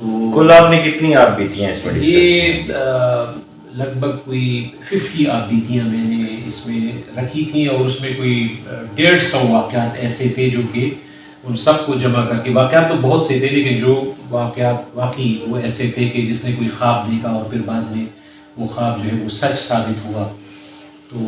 تو کل آپ نے کتنی آپ بیتی ہیں اس میں ڈسکس کی؟ یہ لگ بھگ کوئی 50 آپ بیتیاں میں نے اس میں رکھی تھیں، اور اس میں کوئی 150 واقعات ایسے تھے جو کہ ان سب کو جمع کر کے، واقعات تو بہت سے تھے لیکن جو واقعات واقعی وہ ایسے تھے کہ جس نے کوئی خواب دیکھا اور پھر بعد میں وہ خواب جو ہے وہ سچ ثابت ہوا، تو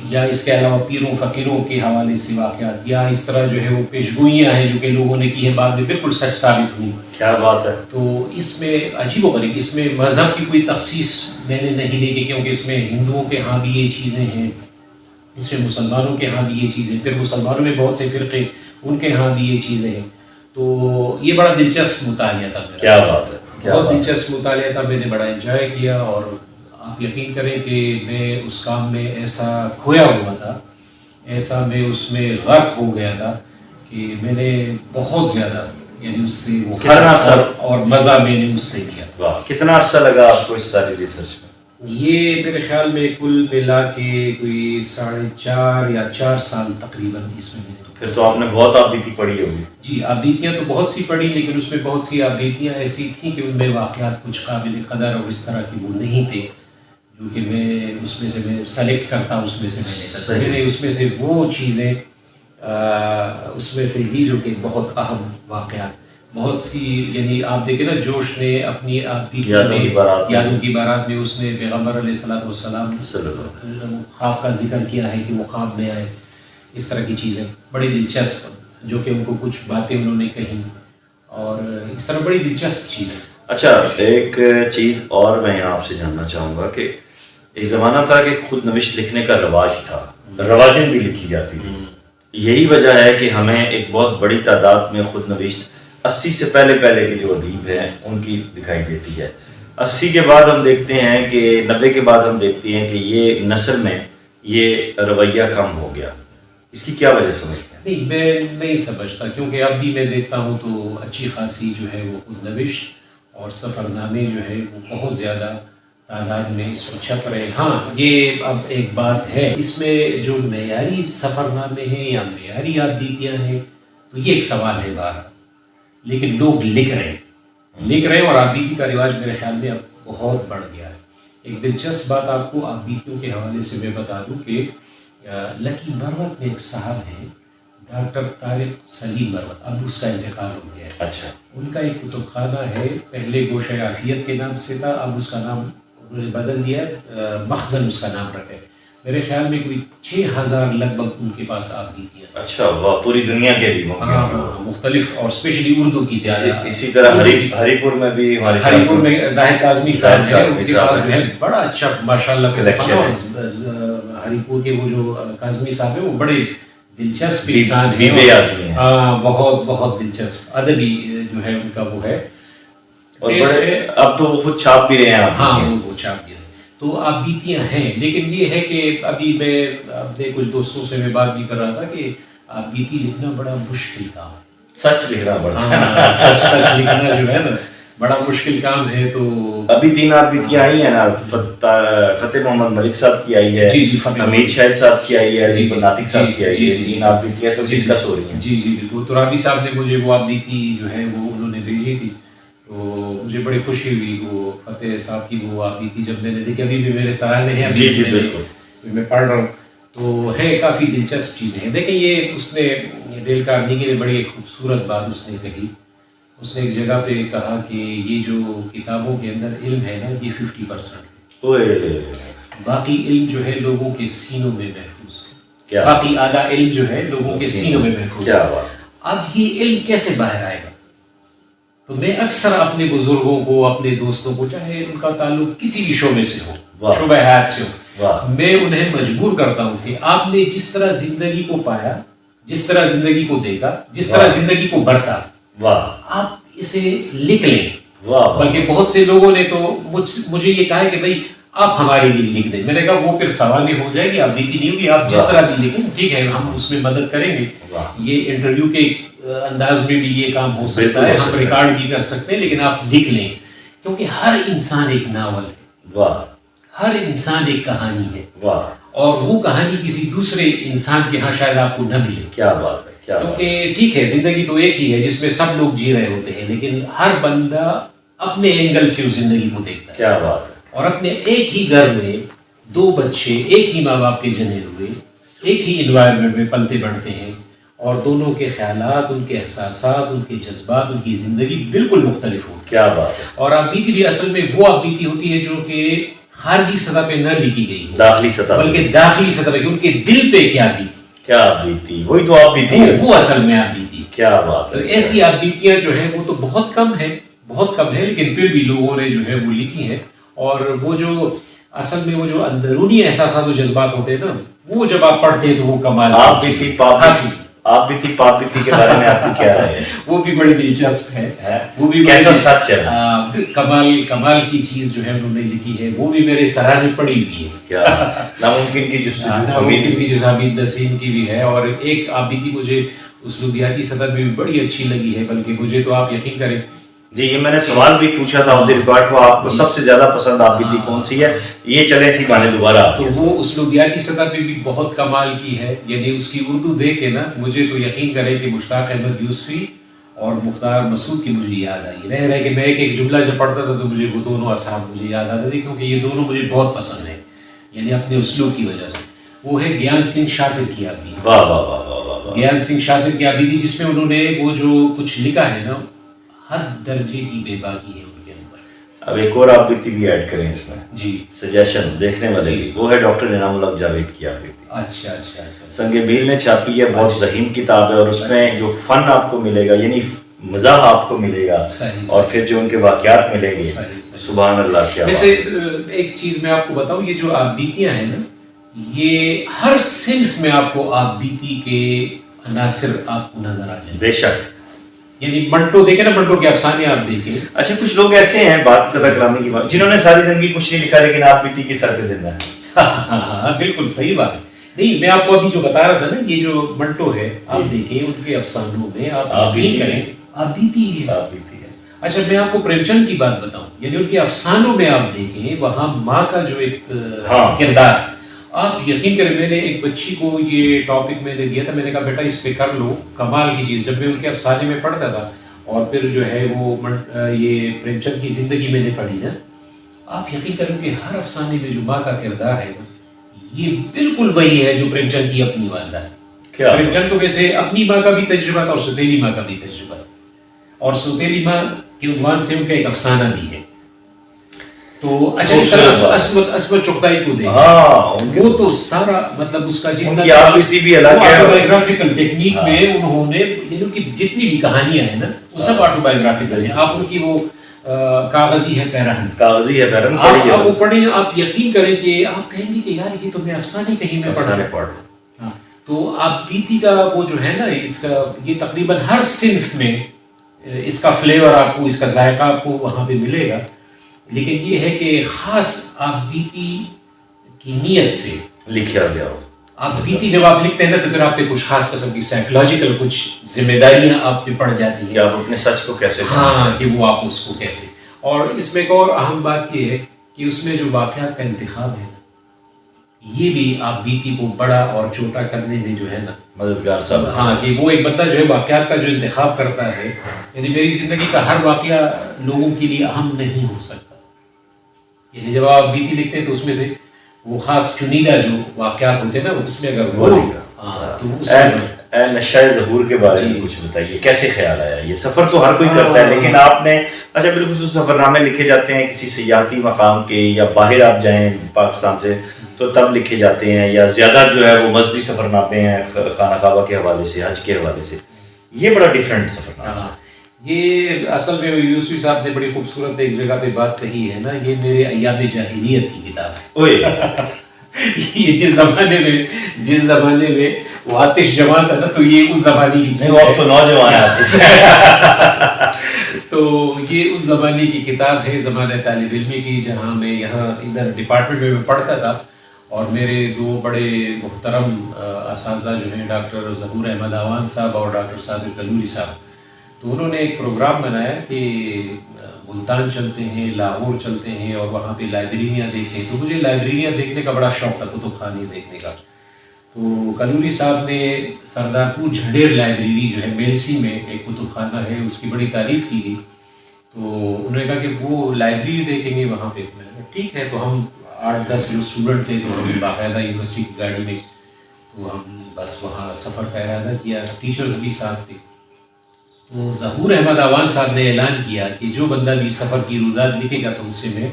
یا اس کے علاوہ پیروں فقیروں کے حوالے سے واقعات، یا اس طرح جو ہے وہ پیشگوئیاں ہیں جو کہ لوگوں نے کی ہے بعد میں بالکل سچ ثابت ہوئی. کیا بات ہے. تو اس میں عجیب و غریب، اس میں مذہب کی کوئی تخصیص میں نے نہیں دیکھی، کیونکہ اس میں ہندوؤں کے ہاں بھی یہ چیزیں ہیں، اس میں مسلمانوں کے ہاں بھی یہ چیزیں، پھر مسلمانوں میں بہت سے فرقے ان کے ہاں بھی یہ چیزیں ہیں. تو یہ بڑا دلچسپ مطالعہ تھا میرا. کیا بات ہے. بہت دلچسپ مطالعہ تھا، میں نے بڑا انجوائے کیا، اور آپ یقین کریں کہ میں اس کام میں ایسا کھویا ہوا تھا، ایسا میں اس میں غرق ہو گیا تھا کہ میں نے بہت زیادہ یعنی اس سے وہ اور مزہ میں نے اس سے کیا. واہ، کتنا عرصہ لگا آپ کو اس ساری ریسرچ میں؟ یہ میرے خیال میں کل ملا کے کوئی 4.5 یا 4 سال تقریباً اس میں. پھر تو آپ نے بہت آبیتی پڑھی ہوگی. جی، آبیتیاں تو بہت سی پڑھی، لیکن اس میں بہت سی آبیتیاں ایسی تھیں کہ ان میں واقعات کچھ قابل قدر اور اس طرح کی وہ نہیں تھے جو کہ میں اس میں سے میں سلیکٹ کرتا، اس میں سے میں نے اس میں سے وہ چیزیں اس میں سے لی جو کہ بہت اہم واقعات، بہت سی یعنی آپ دیکھیں نا، جوش نے اپنی یادوں کی بارات میں اس نے پیغمبر علیہ السلام خواب کا ذکر کیا ہے کہ وہ خواب میں آئے. اس طرح کی چیزیں بڑی دلچسپ، جو کہ ان کو کچھ باتیں انہوں نے کہیں، اور اس طرح بڑی دلچسپ چیزیں. اچھا، ایک چیز اور میں یہاں آپ سے جاننا چاہوں گا کہ ایک زمانہ تھا کہ خود نوشت لکھنے کا رواج تھا، رواجن بھی لکھی جاتی تھی. یہی وجہ ہے کہ ہمیں ایک بہت بڑی تعداد میں خود نوشت 80 سے پہلے کے جو ادیب ہیں ان کی دکھائی دیتی ہے. 80 کے بعد ہم دیکھتے ہیں کہ 90 کے بعد ہم دیکھتے ہیں کہ یہ نثر میں یہ رویہ کم ہو گیا. اس کی کیا وجہ سمجھتے ہیں؟ نہیں، میں نہیں سمجھتا، کیونکہ اب بھی میں دیکھتا ہوں تو اچھی خاصی جو ہے وہ خود نوشت اور سفر نامے جو ہے وہ بہت زیادہ تعداد میں اس وقت چھپ رہے. ہاں، یہ اب ایک بات ہے، اس میں جو معیاری سفر نامے ہیں یا معیاری آبیتیاں ہیں تو یہ ایک سوال ہے بارہ، لیکن لوگ لکھ رہے ہیں، اور آبیتی کا رواج میرے خیال میں اب بہت بڑھ گیا ہے. ایک دلچسپ بات آپ کو آبیتیوں کے حوالے سے میں بتا دوں کہ لکی مروت میں ایک صاحب ہیں ڈاکٹر طارق سلیم مروت، اب اس کا انتقال ہو گیا ہے. اچھا. ان کا ایک کتب خانہ ہے، پہلے گوشہ عافیت کے نام سے تھا، اب اس کا نام انہوں نے بدل دیا، مخزن اس کا نام رکھا ہے. میرے خیال میں کوئی 6000 لگ بھگ ان کے پاس آبیتیاں. اچھا، واہ، پوری دنیا کے ادیبوں کی. ہاں، مختلف، اور اسپیشلی اردو کی زیادہ. اسی طرح ہری پور میں بھی ہری پور میں ظاہر کاظمی صاحب ہیں، ان کے پاس جو ہے بڑا اچھا ماشاءاللہ کلیکشن ہے. ہری پور کے وہ جو کاظمی صاحب ہیں وہ بڑے دلچسپ انسان ہیں. ہاں، بہت بہت دلچسپ ادبی جو ہے ان کا وہ ہے، اور بڑے اب تو وہ خود چھاپ بھی رہے ہیں. ہاں، وہ چھاپ بھی رہے ہیں. تو آبیتیاں ہیں، لیکن یہ ہے کہ ابھی میں اپنے کچھ دوستوں سے میں بات بھی کر رہا تھا کہ آبیتی لکھنا بڑا مشکل کام ہے. سچ لکھنا پڑتا ہے. سچ لکھنا جو ہے نا بڑا مشکل کام ہے. تو ابھی 3 آبیتیاں آئی ہیں نا، فتح محمد ملک صاحب کی آئی ہے، حمید شاہد صاحب کی آئی ہے، ناطق صاحب کی آئی ہے. 3 آبیتیاں سب ڈسکس ہو رہی ہیں. جی بالکل. ترابی صاحب نے مجھے وہ آبیتی جو ہے وہ انہوں نے بھیجی تھی، تو مجھے بڑی خوشی ہوئی وہ فتح صاحب کی وہ آبیتی جب میں نے دیکھی. ابھی بھی میرے سراہنے ہیں، میں پڑھ رہا ہوں، تو ہے کافی دلچسپ چیزیں ہیں. دیکھیں، یہ اس نے ڈیل کارنیگی نے بڑی ایک خوبصورت بات اس نے کہی. اس نے ایک جگہ پہ کہا کہ یہ جو کتابوں کے اندر علم ہے نا، یہ 50% ہے، باقی علم جو ہے لوگوں کے سینوں میں محفوظ ہے. باقی آدھا علم جو ہے لوگوں کے سینوں میں محفوظ ہے. اب یہ علم کیسے باہر آئے گا؟ تو میں اکثر اپنے بزرگوں کو، اپنے دوستوں کو، چاہے ان کا تعلق کسی بھی شعبے سے ہو، شعبہ حیات سے ہو، میں انہیں مجبور کرتا ہوں کہ آپ نے جس طرح زندگی کو پایا، جس طرح زندگی کو دیکھا، جس طرح زندگی کو بڑھتا، آپ اسے لکھ لیں. بلکہ بہت سے لوگوں نے تو مجھے یہ کہا ہے کہ بھائی آپ ہمارے لیے لکھ دیں. میں نے کہا وہ پھر سوال ہو جائے گی، آپ بیتی نہیں ہوگی. آپ جس طرح بھی لکھیں ٹھیک ہے، ہم اس میں مدد کریں گے. یہ انٹرویو کے انداز میں بھی یہ کام ہو سکتا ہے، ہم ریکارڈ بھی کر سکتے ہیں، لیکن آپ لکھ لیں، کیونکہ ہر انسان ایک ناول ہے، ہر انسان ایک کہانی ہے، اور وہ کہانی کسی دوسرے انسان کے ہاں شاید آپ کو نہ ملے. کیا بات ہے. کیونکہ ٹھیک ہے، زندگی تو ایک ہی ہے جس میں سب لوگ جی رہے ہوتے ہیں، لیکن ہر بندہ اپنے اینگل سے اس زندگی کو دیکھتا ہے. کیا بات ہے. اور اپنے ایک ہی گھر میں 2 بچے ایک ہی ماں باپ کے جنے ہوئے ایک ہی انوائرمنٹ میں پلتے بڑھتے ہیں, اور دونوں کے خیالات, ان کے احساسات, ان کے جذبات, ان کی زندگی بالکل مختلف ہوتی ہے. کیا بات ہے. اور آپ بیتی بھی اصل میں وہ آپ بیتی ہوتی ہے جو کہ خارجی سطح پہ نہ لکھی گئی ہو, داخلی سطح بلکہ داخلی سطح پہ ان کے دل پہ کیا بیتی, کیا بیتی, وہی تو آپ بیتی ہے. وہ اصل میں آپ بیتی. کیا بات تو ہے. ایسی آپ بیتیاں جو ہیں وہ تو بہت کم ہیں, بہت کم ہیں, لیکن پھر بھی لوگوں نے جو ہے وہ لکھی ہیں. اور وہ جو اصل میں وہ جو اندرونی احساسات و جذبات ہوتے ہیں نا, وہ جب آپ پڑھتے ہیں تو وہ کمال. آپ بیتی پاپ بیتی کے بارے میں آپ کی کیا رائے ہے؟ وہ بھی بڑی دلچسپ ہے, وہ بھی کیسا سچ ہے. کمال کی چیز جو ہے انہوں نے لکھی ہے, وہ بھی میرے سراہنے پڑی ہوئی ہے. کیا ناممکن کی جستجو حمید نسیم کی بھی ہے. اور ایک آپ بیتی مجھے اسلوبیاتی سطح پہ بھی بڑی اچھی لگی ہے, بلکہ مجھے تو آپ یقین کریں. جی, یہ میں نے سوال بھی پوچھا تھا آف دی ریکارڈ کو, آپ کو سب سے زیادہ پسند آپ بیتی کون سی ہے؟ یہ چلے اسی گانے دوبارہ. تو وہ اسلوبیاتی سطح پہ بھی بہت کمال کی ہے. یعنی اس کی اردو دیکھ کے نا مجھے تو یقین کرے کہ مشتاق احمد یوسفی اور مختار مسعود کی مجھے یاد آئی. رہ کہ میں ایک جملہ جب پڑھتا تھا تو مجھے وہ دونوں اصحاب مجھے یاد آتے تھے, کیونکہ یہ دونوں مجھے بہت پسند ہیں, یعنی اپنے اسلوب کی وجہ سے. وہ ہے گیان سنگھ شاکر کی آبی. واہ واہ واہ واہ. گیان سنگھ شاکر کی آبی, جس میں انہوں نے وہ جو کچھ لکھا ہے نا, حد درجے کی بے باکی ہے ان کے اندر. اب ایک اور آپ بیتی بھی ایڈ کریں اس میں. جی, سجیشن دیکھنے والے کی, وہ ہے ڈاکٹر انعام الحق جاوید کی آپ بیتی. اچھا اچھا. سنگ میل نے چھاپی ہے, بہت ذہین کتاب ہے, اور اس میں جو فن آپ کو ملے گا, یعنی مزاح آپ کو ملے گا, اور پھر جو ان کے واقعات ملیں گے, سبحان اللہ. کیا ویسے ایک چیز میں آپ کو بتاؤں, یہ جو آپ بیتیاں ہیں نا, یہ ہر صنف میں آپ کو آپ بیتی کے عناصر آپ کو نظر آ جائیں. بے شک. یعنی منٹو دیکھیں نا, منٹو کے افسانے آپ دیکھیں. اچھا, کچھ لوگ ایسے ہیں, بات قطع کلامی کی بات, جنہوں نے ساری زندگی کچھ نہیں لکھا لیکن آپ بیتی کے سر پہ زندہ ہے. ہاں بالکل صحیح بات ہے. نہیں, میں آپ کو ابھی جو بتا رہا تھا نا, یہ جو منٹو ہے آپ دیکھیں, ان کے افسانوں میں آپ یقین کریں آپ بیتی ہے. اچھا, میں آپ کو پریم چند کی بات بتاؤں, یعنی ان کے افسانوں میں آپ دیکھیں, وہاں ماں کا جو ایک کردار, آپ یقین کریں, میں نے ایک بچی کو یہ ٹاپک میں نے دیا تھا, میں نے کہا بیٹا اس پہ کر لو, کمال کی چیز. جب میں ان کے افسانے میں پڑھتا تھا, اور پھر جو ہے وہ یہ پریم چند کی زندگی میں نے پڑھی نا, آپ یقین کریں کہ ہر افسانے میں جو ماں کا کردار ہے یہ بالکل وہی ہے جو پریم چند کی اپنی والدہ ہے. پریم چند کو ویسے اپنی ماں کا بھی تجربہ تھا اور سوتیلی ماں کا بھی تجربہ تھا, اور سوتیلی ماں کے عنوان سے ان کا ایک افسانہ بھی ہے. تو اچھا, عصمت چغتائی کو دیکھیں, وہ تو سارا مطلب اس کا جتنا آٹوبایوگرافیکل ٹیکنیک میں انہوں نے, یعنی ان کی جتنی بھی کہانیاں ہیں نا وہ سب آٹوبایوگرافیکل ہیں. آپ ان کی وہ کاغذی ہے پیرہن, آپ وہ پڑھیں, آپ یقین کریں کہ آپ کہیں گے کہ یار یہ تو میں افسانے کہیں میں پڑھ. تو آپ بیتی کا وہ جو ہے نا, اس کا یہ تقریباً ہر صنف میں اس کا فلیور آپ کو, اس کا ذائقہ آپ کو وہاں پہ ملے گا. لیکن یہ ہے کہ خاص آپ بیتی کی نیت سے لکھا گیا ہو. آپ بیتی جب آپ لکھتے ہیں نا, تو پھر آپ پہ کچھ خاص قسم کی سائیکولوجیکل کچھ ذمہ داریاں آپ پہ پڑ جاتی ہیں کہ آپ اپنے سچ کو کیسے, ہاں, کہ وہ آپ اس کو کیسے. اور اس میں ایک اور اہم بات یہ ہے کہ اس میں جو واقعات کا انتخاب ہے, یہ بھی آپ بیتی کو بڑا اور چھوٹا کرنے میں جو ہے نا مددگار صاحب. ہاں, کہ وہ ایک بندہ جو ہے واقعات کا جو انتخاب کرتا ہے, یعنی میری زندگی کا ہر واقعہ لوگوں کے لیے اہم نہیں ہو سکتا. یعنی جب آپ بیتی لکھتے ہیں تو اس میں سے وہ خاص چنیدہ جو واقعات ہوتے ہیں نا, اس میں اگر وہ نشۂ ظہور کے بارے میں کچھ بتائیے, کیسے خیال آیا؟ یہ سفر تو ہر کوئی کرتا ہے, لیکن آپ نے, اچھا بالکل سفر نامے لکھے جاتے ہیں کسی سیاحتی مقام کے, یا باہر آپ جائیں پاکستان سے تو تب لکھے جاتے ہیں, یا زیادہ جو ہے وہ مذہبی سفر نامے ہیں خانہ کعبہ کے حوالے سے, حج کے حوالے سے, یہ بڑا ڈفرینٹ سفر نامہ. یہ اصل میں یوسفی صاحب نے بڑی خوبصورت ایک جگہ پہ بات کہی ہے نا, یہ میرے ایام جاہلیت کی کتاب ہے. یہ جس زمانے میں وہ آتش جوان تھا نا, تو یہ اس زمانے کی, وہ اب تو نوجوان ہے. تو یہ اس زمانے کی کتاب ہے, زمانہ طالب علمی کی, جہاں میں یہاں ادھر ڈپارٹمنٹ میں پڑھتا تھا, اور میرے 2 بڑے محترم اساتذہ جو ہیں, ڈاکٹر ظہور احمد آوان صاحب اور ڈاکٹر صادق کلوری صاحب, تو انہوں نے ایک پروگرام بنایا کہ ملتان چلتے ہیں, لاہور چلتے ہیں, اور وہاں پہ لائبریریاں دیکھتے ہیں. تو مجھے لائبریریاں دیکھنے کا بڑا شوق تھا, کتب خانے دیکھنے کا. تو کلوری صاحب نے سردار پور جھنڈیر لائبریری جو ہے میلسی میں ایک کتب خانہ ہے, اس کی بڑی تعریف کی گئی تو انہوں نے کہا کہ وہ لائبریری دیکھیں گے وہاں پہ. میں نے کہا ٹھیک ہے. تو ہم 8-10 جو اسٹوڈنٹ تھے تو ہم باقاعدہ یونیورسٹی کی گاڑی میں تو ہم بس وہاں سفر کا ارادہ کیا. ٹیچرز بھی ساتھ تھے. تو ظہور احمد آوان صاحب نے اعلان کیا کہ جو بندہ بھی سفر کی رویداد لکھے گا تو اسے میں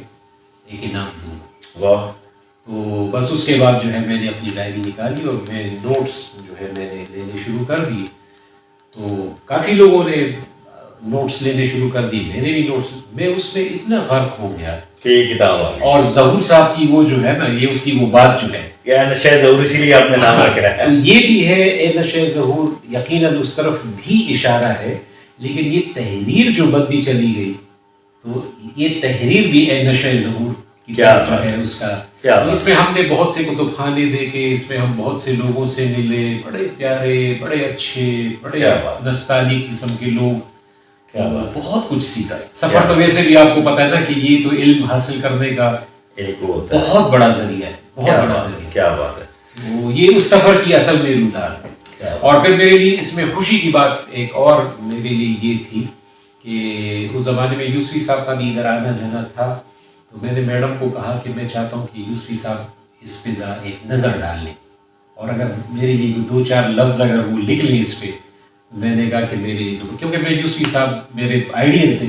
ایک انعام دوں گا. واہ. تو بس اس کے بعد جو ہے میں نے اپنی ڈائری نکالی اور میں نوٹس جو ہے میں نے لینے شروع کر دی. تو کافی لوگوں نے نوٹس لینے شروع کر دی. میں نے بھی نوٹس. میں اس میں اتنا غرق ہو گیا کہ یہ کتاب آ گئی. اور ظہور صاحب کی وہ جو ہے نا یہ اس کی وہ بات جو ہے یہ نشہ ظہور اسی لیے آپ نے نام رکھا ہے. یہ بھی ہے اے نشہ ظہور. یقیناً اس طرف بھی اشارہ ہے لیکن یہ تحریر جو بدلی چلی گئی تو یہ تحریر بھی اے نشہ ظہور کی طرف جو ہے اس کا. اس میں ہم نے بہت سے کتب خانے دیکھے. اس میں ہم بہت سے لوگوں سے ملے. بڑے پیارے, بڑے اچھے, بڑے نستعلیق قسم کے لوگ. بہت کچھ سیکھا. سفر تو ویسے بھی آپ کو پتا ہے نا کہ یہ تو علم حاصل کرنے کا ایک بہت بڑا ذریعہ ہے. بہت بڑا ذریعہ. کیا بات ہے. وہ یہ اس سفر کی اصل میں روح ہے. اور پھر میرے لیے اس میں خوشی کی بات ایک اور میرے لیے یہ تھی کہ اس زمانے میں یوسفی صاحب کا بھی ادھر آنا جانا تھا. تو میں نے میڈم کو کہا کہ میں چاہتا ہوں کہ یوسفی صاحب اس پہ ذرا ایک نظر ڈال لیں اور اگر میرے لیے 2-4 لفظ اگر وہ لکھ لیں اس پہ. میں نے کہا کہ میرے کیونکہ میں یوسفی صاحب میرے آئیڈیل تھے.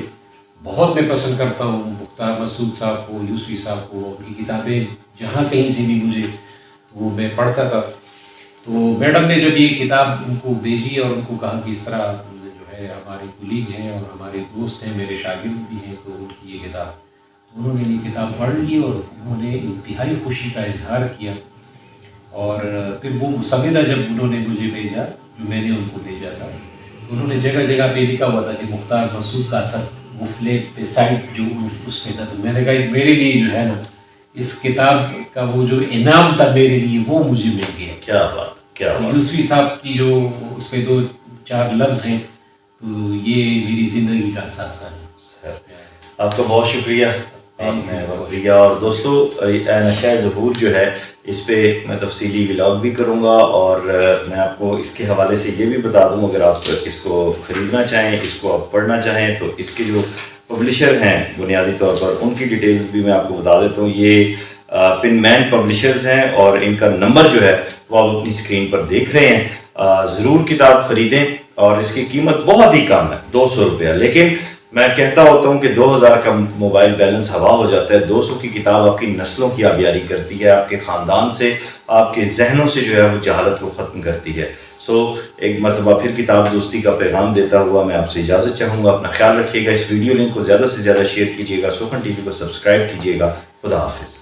بہت میں پسند کرتا ہوں مختار مسعود صاحب کو, یوسفی صاحب کو. ان کی کتابیں جہاں کہیں سے بھی مجھے وہ میں پڑھتا تھا. تو میڈم نے جب یہ کتاب ان کو بھیجی اور ان کو کہا کہ اس طرح جو ہے ہمارے کولیگ ہیں اور ہمارے دوست ہیں, میرے شاگرد بھی ہیں, تو ان کی یہ کتاب. انہوں نے یہ کتاب پڑھ لی اور انہوں نے انتہائی خوشی کا اظہار کیا. اور پھر وہ مسودہ جب انہوں نے مجھے بھیجا جو میں نے ان کو بھیجا تھا تو انہوں نے جگہ جگہ پہ لکھا ہوا تھا کہ مختار مسعود کا اثر وہ فلیٹ پہ سائٹ جو اس پہ تھا. تو میں نے کہا میرے لیے جو ہے نا اس کتاب کا وہ جو انعام تھا میرے لیے وہ مجھے مل گیا. کیا بات. یوسفی صاحب کی جو اس پہ 2-4 لفظ ہیں تو یہ میری زندگی کا اثاثہ ہے. آپ کا بہت شکریہ. آپ نے وقت دیا. اور دوستو اے نشہ ظہور جو ہے اس پہ میں تفصیلی ولاگ بھی کروں گا اور میں آپ کو اس کے حوالے سے یہ بھی بتا دوں اگر آپ اس کو خریدنا چاہیں, اس کو آپ پڑھنا چاہیں تو اس کے جو پبلشر ہیں بنیادی طور پر ان کی ڈیٹیلز بھی میں آپ کو بتا دیتا ہوں. یہ پن مین پبلشرز ہیں اور ان کا نمبر جو ہے وہ آپ اپنی اسکرین پر دیکھ رہے ہیں. ضرور کتاب خریدیں اور اس کی قیمت بہت ہی کم ہے 200 روپیہ. لیکن میں کہتا ہوتا ہوں کہ 2000 کا موبائل بیلنس ہوا ہو جاتا ہے. 200 کی کتاب آپ کی نسلوں کی آبیاری کرتی ہے, آپ کے خاندان سے, آپ کے ذہنوں سے جو ہے وہ جہالت کو ختم کرتی ہے. ایک مرتبہ پھر کتاب دوستی کا پیغام دیتا ہوا میں آپ سے اجازت چاہوں گا. اپنا خیال رکھیے گا. اس ویڈیو لنک کو زیادہ سے زیادہ شیئر کیجیے گا. سخن ٹی وی کو سبسکرائب کیجیے گا. خدا حافظ.